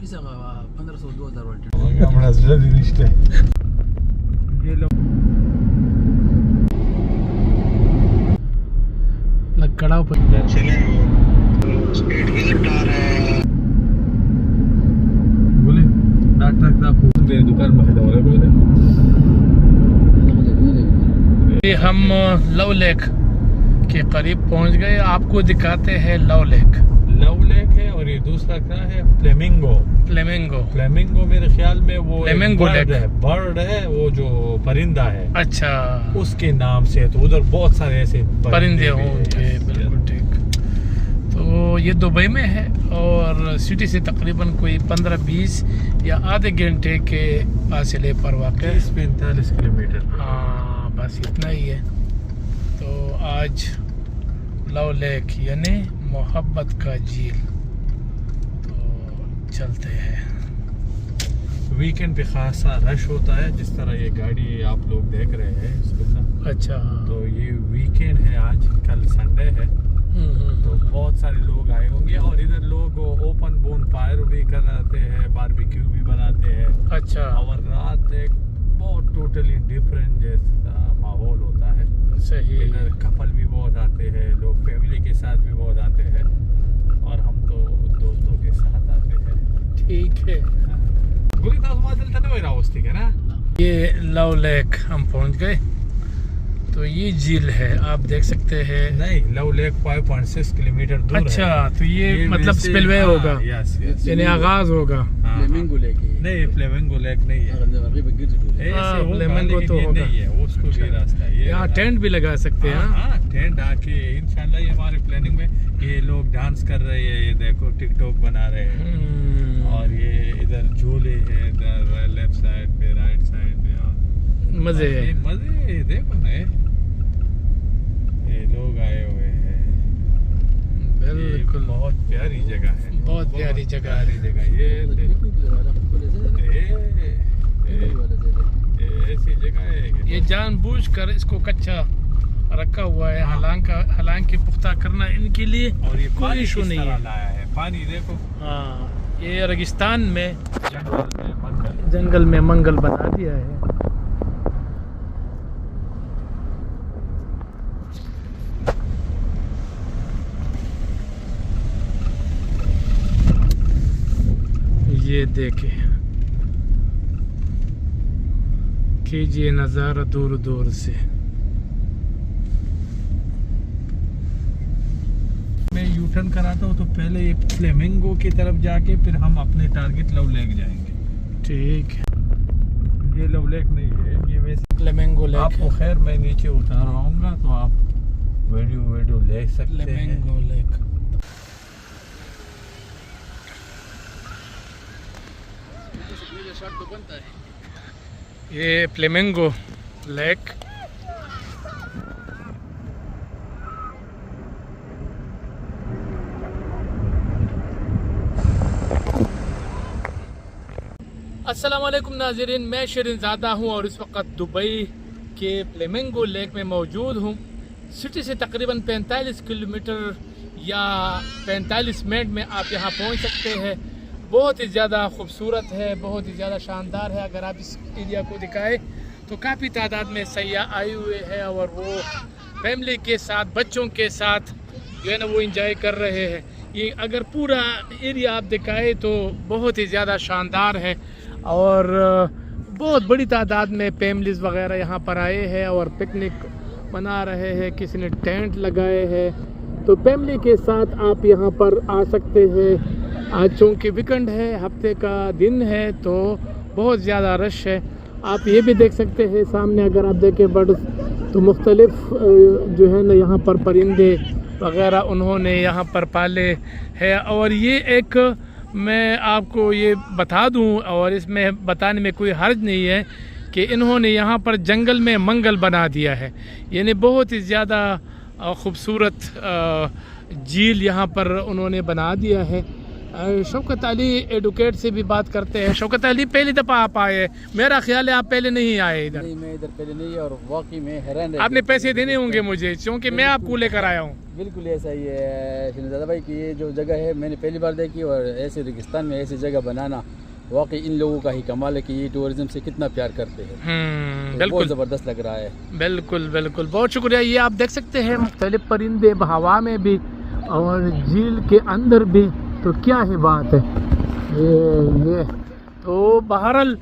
1500-2000 वाट लकड़ा पर स्पीड हिलटार है बोले डॉक्टर का मेरी दुकान में खड़ा हो रहा है। हम लव लेक के करीब पहुंच गए। आपको दिखाते हैं लव लेक है और ये दूसरा क्या है फ्लेमिंगो मेरे ख्याल में वो फ्लेमिंगो बर्ड है वो जो परिंदा है अच्छा उसके नाम से। तो उधर बहुत सारे ऐसे परिंदे होंगे। बिल्कुल ठीक। तो ये दुबई में है और सिटी से तकरीबन कोई 15-20 या आधे घंटे के फासले पर वाक़ है। 45 किलोमीटर। हाँ बस इतना ही है। तो आज लव लेक यानी मोहब्बत का झील। तो चलते हैं। वीकेंड पे खासा रश होता है जिस तरह ये गाड़ी आप लोग देख रहे हैं इसको ना। अच्छा तो ये वीकेंड है आज, कल संडे है तो बहुत सारे लोग आए होंगे और इधर लोग ओपन बोन फायर भी कराते हैं, बारबेक्यू भी बनाते हैं। अच्छा और रात एक बहुत टोटली डिफरेंट जैसा माहौल होता है। सही। इधर कपल भी बहुत आते हैं, लोग फैमिली के साथ भी बहुत आते हैं और हम तो दोस्तों के साथ आते हैं। ठीक है। ये लव लेक हम पहुंच गए। तो ये झील है आप देख सकते हैं। नहीं लव लेक 5.6 किलोमीटर दूर अच्छा है। तो ये मतलब स्पिलवे होगा यानी आगाज होगा। फ्लेमिंगो लेक नहीं फ्लेमिंगो लेक नहीं है। फ्लेमिंगो तो होगा नहीं है, उसको भी रास्ता है। यहाँ टेंट भी लगा सकते हैं। हाँ टेंट आके इंशाल्लाह ये हमारे प्लानिंग में। ये लोग डांस कर रहे हैं, ये देखो टिकटॉक बना रहे हैं और ये इधर झूले हैं इधर लेफ्ट साइड पे राइट साइड पे। मजे है मजे देखो ना ये लोग आए हुए हैं। बिल्कुल बहुत प्यारी जगह है, बहुत प्यारी जगह है। ये ऐसी जगह है। ये जानबूझकर इसको कच्चा रखा हुआ है हालांकि पुख्ता करना इनके लिए और ये कोई इशू नहीं है। लाया है पानी देखो। हाँ ये रेगिस्तान में जंगल में मंगल बना दिया है। ये देखे कीजिए नज़ारा दूर दूर से। मैं यू टर्न कराता हूँ तो पहले ये फ्लेमिंगो की तरफ जाके फिर हम अपने टारगेट लव लेक जाएंगे। ठीक है। ये लव लेक नहीं है, ये वैसे फ्लेमिंगो लेक आपको खैर मैं नीचे उतार आऊँगा तो आप वीडियो ले सकते हैं। फ्लेमिंगो लेक ये फ्लेमिंगो लेक अस्सलामुअलैकुम नाज़रीन, मैं शिरीन ज़ादा हूँ और इस वक्त दुबई के फ्लेमिंगो लेक में मौजूद हूँ। सिटी से तकरीबन 45 किलोमीटर या 45 मिनट में आप यहाँ पहुँच सकते हैं। बहुत ही ज़्यादा खूबसूरत है, बहुत ही ज़्यादा शानदार है। अगर आप इस एरिया को दिखाएं तो काफ़ी तादाद में सयाह आए हुए हैं और वो फैमिली के साथ बच्चों के साथ जो है ना वो इंजॉय कर रहे हैं। ये अगर पूरा एरिया आप दिखाएं तो बहुत ही ज़्यादा शानदार है और बहुत बड़ी तादाद में फैमिलीज़ वगैरह यहाँ पर आए हैं और पिकनिक मना रहे हैं। किसी ने टेंट लगाए हैं तो फैमिली के साथ आप यहाँ पर आ सकते हैं। आज चूँकि वीकेंड है, हफ्ते का दिन है तो बहुत ज़्यादा रश है। आप ये भी देख सकते हैं सामने अगर आप देखें बर्ड्स तो मुख्तलिफ जो है ना यहाँ पर परिंदे वगैरह उन्होंने यहाँ पर पाले हैं। और ये एक मैं आपको ये बता दूं और इसमें बताने में कोई हर्ज नहीं है कि इन्होंने यहाँ पर जंगल में मंगल बना दिया है। यानी बहुत ही ज़्यादा खूबसूरत झील यहाँ पर उन्होंने बना दिया है। शौकत अली एडवोकेट से भी बात करते हैं। शौकत अली, पहली दफ़ा आप आए, मेरा ख्याल है आप पहले नहीं आए इधर। नहीं, मैं इधर पहले नहीं, और वाकई में हैरान रह आपने गया। पैसे देने होंगे मुझे, क्योंकि मैं आपको लेकर आया हूँ। बिल्कुल ऐसा ही है शहजादा भाई कि ये जो जगह है मैंने पहली बार देखी, और ऐसे रेगिस्तान में ऐसी जगह बनाना वाकई इन लोगों का ही कमाल है कि ये टूरिज्म से कितना प्यार करते हैं। तो बिल्कुल बहुत ज़बरदस्त लग रहा है। बिल्कुल बिल्कुल, बहुत शुक्रिया। ये आप देख सकते हैं मुख्तलिफ परिंदे हवा में भी और झील के अंदर भी, तो क्या ही बात है। ये तो बहरहाल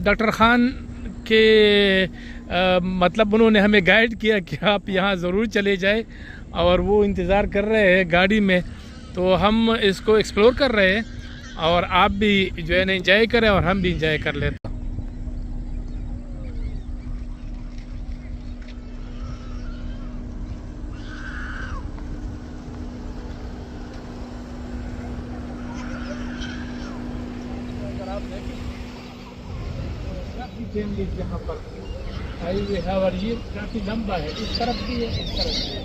डॉक्टर ख़ान के मतलब उन्होंने हमें गाइड किया कि आप यहाँ ज़रूर चले जाए, और वो इंतज़ार कर रहे हैं गाड़ी में, तो हम इसको एक्सप्लोर कर रहे हैं, और आप भी जो है ना इंजॉय करें और हम भी इंजॉय कर लेते हैं। यहाँ पर हाईवे है और ये काफ़ी लंबा है, इस तरफ भी है, इस तरफ भी है।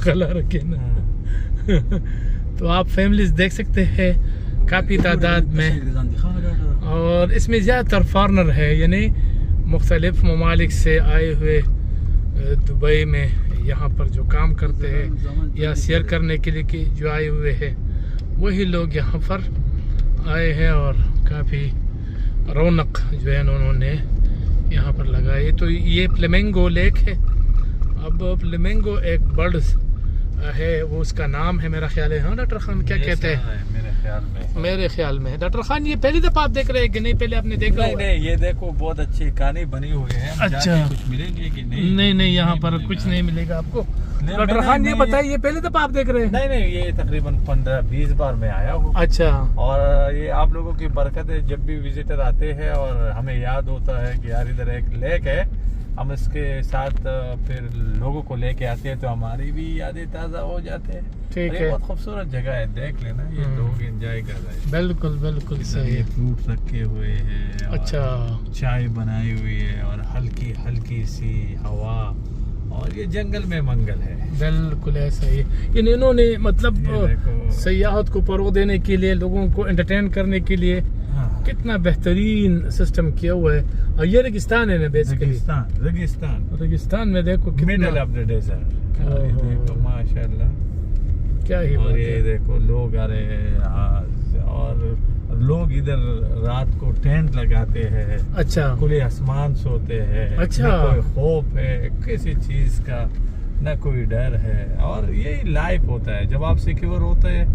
खला रखना। तो आप फैमिलीज देख सकते हैं काफ़ी तादाद में, और इसमें ज़्यादातर फॉरनर है, यानी मुख्तलिफ ममालिक से आए हुए दुबई में यहाँ पर जो काम करते हैं या सैर करने के लिए कि जो आए हुए हैं, वही लोग यहाँ पर आए हैं, और काफ़ी रौनक जो है उन्होंने यहाँ पर लगाई। तो ये फ्लेमिंगो लेक है। अब फ्लेमिंगो एक बर्ड है, वो उसका नाम है मेरा ख्याल है। हाँ डॉक्टर खान, क्या कहते हैं? मेरे ख्याल में डॉक्टर खान ये पहली दफ़ा आप देख रहे हैं कि नहीं, पहले आपने देखा? नहीं, ये देखो बहुत अच्छी कहानी बनी हुई है। अच्छा, कुछ मिलेंगे कि नहीं? नहीं, यहाँ पर कुछ नहीं मिलेगा आपको। डॉक्टर खान ये बताइए, ये पहली दफ़ा आप देख रहे हैं? नहीं, ये तकरीबन 15-20 बार मैं आया हूँ। अच्छा, और ये आप लोगों की बरकत है, जब भी विजिटर आते हैं और हमें याद होता है कि यार इधर एक लेक है, हम इसके साथ फिर लोगों को लेके आते हैं, तो हमारी भी यादें ताज़ा हो जाते हैं। ठीक है, बहुत खूबसूरत जगह है, देख लेना, ये लोग एंजॉय कर रहे हैं। बिल्कुल बिल्कुल सही है। फ्रूट रखे हुए हैं, अच्छा, चाय बनाई हुई है, और हल्की हल्की सी हवा, और ये जंगल में मंगल है। बिल्कुल ऐसा ही। इन्होंने मतलब सयाहत को फ़रोग़ देने के लिए, लोगों को एंटरटेन करने के लिए कितना बेहतरीन सिस्टम किया हुआ है। और ये रेगिस्तान है ना, बेसिकली रेगिस्तान में देखो मिडल ऑफ द डेजर्ट, देखो माशाल्लाह, क्या ही और ये देखो लोग आ रहे हैं, और लोग इधर रात को टेंट लगाते हैं। अच्छा, खुले आसमान सोते हैं। अच्छा, न कोई खौफ है किसी चीज का, न कोई डर है, और यही लाइफ होता है। जब आप सिक्योर होते हैं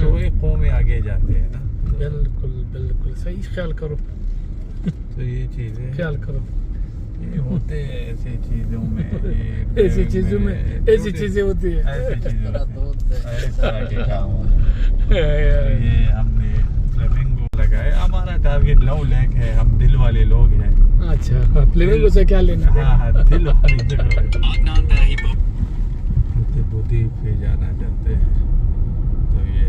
तो ये कौमें आगे जाते हैं ना। बिल्कुल बिल्कुल सही, ख्याल करो। तो ये चीजें ख्याल करो, ये होते हैं ऐसी चीजों में, ऐसी चीजों में ऐसी चीजें होती है। ऐसी चीजें ऐसा के काम होते हैं। ये हमने फ्लेमिंगो लगाए, हमारा टारगेट लव लेक है, हम दिल वाले लोग हैं। अच्छा, फ्लेमिंगो से क्या लेना? हाँ, दिल वाली जगह पे जाना चाहते हैं। तो ये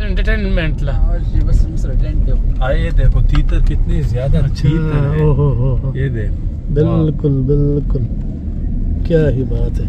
एंटरटेनमेंट ला। आइए देखो तीतर कितनी ज्यादा तीतर है। ये देखो, बिल्कुल बिल्कुल, क्या ही बात है।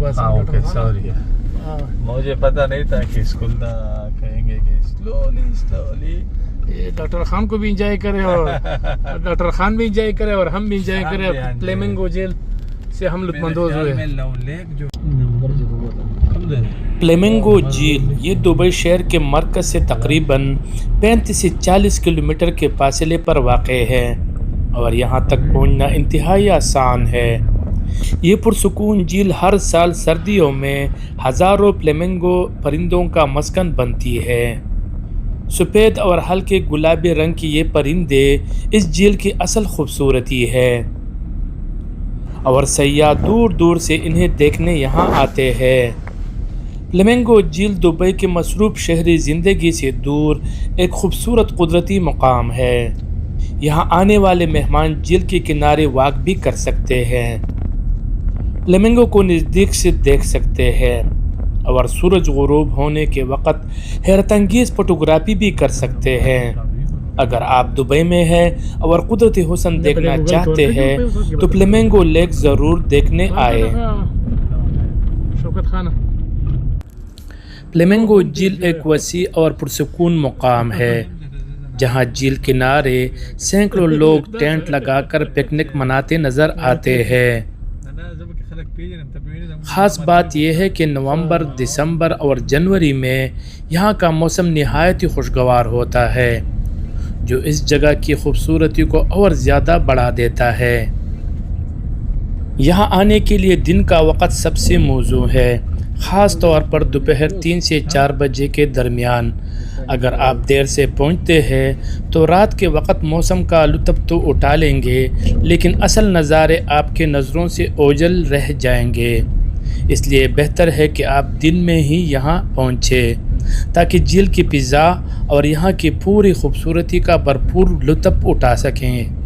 बस। ओके सॉरी, मुझे पता नहीं था कि स्कूल दा कहेंगे कि स्लोली ये डॉक्टर खान को भी इंजॉय करें, और डॉक्टर खान भी इंजॉय करे, और हम भी इंजॉय करें। फ्लेमिंगो जेल से हम लुत्फानंदोज हुए। फ्लेमिंगो झील ये दुबई शहर के मरकज़ से तकरीबन 35 से 40 किलोमीटर के फासले पर वाक़ है, और यहाँ तक पहुँचना इंतहाई आसान है। ये पुरसुकून झील हर साल सर्दियों में हज़ारों फ्लेमिंगो परिंदों का मस्कन बनती है। सफ़ेद और हल्के गुलाबी रंग की ये परिंदे इस झील की असल खूबसूरती है, और सयाह दूर दूर से इन्हें देखने यहाँ आते हैं। फ्लेमिंगो झील दुबई के मसरूफ़ शहरी ज़िंदगी से दूर एक खूबसूरत कुदरती मकाम है। यहाँ आने वाले मेहमान झील के किनारे वॉक भी कर सकते हैं। फ्लेमिंगो को नज़दीक से देख सकते हैं और सूरज गुरूब होने के वक़्त हैरतअंगेज़ फ़ोटोग्राफी भी कर सकते हैं। अगर आप दुबई में हैं और कुदरती हुस्न देखना चाहते हैं तो फ्लेमिंगो लेक ज़रूर देखने आए। फ्लेमिंगो झील एक वसी और पुरसकून मुकाम है जहां झील किनारे सैकड़ों लोग टेंट लगाकर पिकनिक मनाते नज़र आते हैं। ख़ास बात यह है कि नवंबर, दिसंबर और जनवरी में यहाँ का मौसम निहायत ही खुशगवार होता है, जो इस जगह की खूबसूरती को और ज़्यादा बढ़ा देता है। यहाँ आने के लिए दिन का वक़्त सबसे मौजू है, ख़ास तौर पर दोपहर 3 से 4 बजे के दरमियान। अगर आप देर से पहुँचते हैं तो रात के वक़्त मौसम का लुत्फ़ तो उठा लेंगे, लेकिन असल नज़ारे आपके नज़रों से ओझल रह जाएंगे। इसलिए बेहतर है कि आप दिन में ही यहाँ पहुँचें ताकि झील की फ़िज़ा और यहाँ की पूरी खूबसूरती का भरपूर लुत्फ़ उठा सकें।